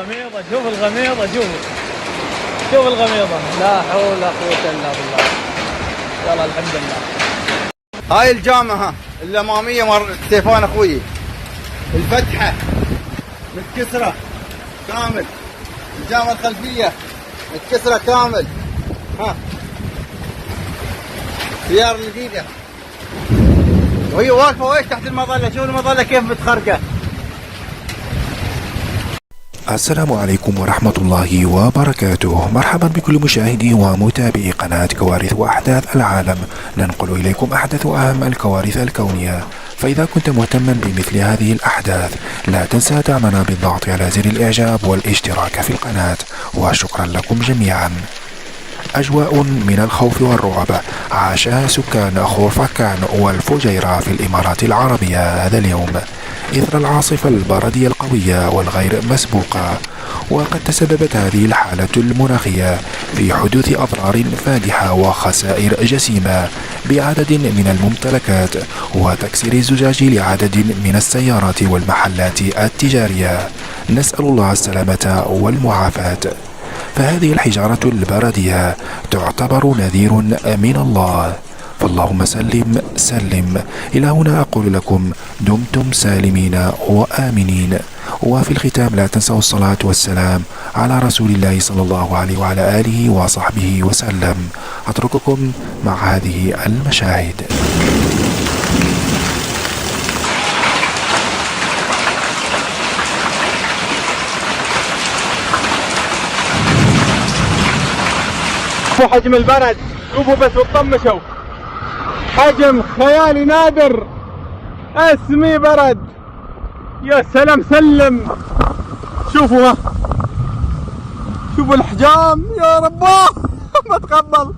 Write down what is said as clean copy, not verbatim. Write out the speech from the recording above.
الغميضة، شوف الغميضة، شوف الغميضة، لا حول ولا قوة إلا بالله. يلا الحمد لله. هاي الجامعة الأمامية مر ستيفان أخوي، الفتحة متكسرة كامل، الجامعة الخلفية متكسرة كامل. ها سيارة جديدة وهي واقفة ويش تحت المظلة، شوف المظلة كيف متخرقة. السلام عليكم ورحمة الله وبركاته. مرحبا بكل مشاهدي ومتابعي قناة كوارث وأحداث العالم. ننقل إليكم أحدث وأهم الكوارث الكونية، فإذا كنت مهتما بمثل هذه الأحداث لا تنسى دعمنا بالضغط على زر الإعجاب والاشتراك في القناة، وشكرا لكم جميعا. أجواء من الخوف والرعب عاشها سكان خورفكان والفجيرة في الإمارات العربية هذا اليوم إثر العاصفة البردية القوية والغير مسبوقة، وقد تسببت هذه الحالة المناخية في حدوث أضرار فادحة وخسائر جسيمة بعدد من الممتلكات وتكسير الزجاج لعدد من السيارات والمحلات التجارية. نسأل الله السلامة والمعافاة. فهذه الحجارة البردية تعتبر نذير من الله، فاللهم سلم سلم. إلى هنا أقول لكم دمتم سالمين وآمنين. وفي الختام لا تنسوا الصلاة والسلام على رسول الله صلى الله عليه وعلى آله وصحبه وسلم. أترككم مع هذه المشاهد. شوفوا حجم البرد، شوفوا بس وتطمشوا، حجم خيالي نادر. اسمي برد، يا سلام سلم. شوفوا ها، شوفوا الحجام، يا رب ما تقبل.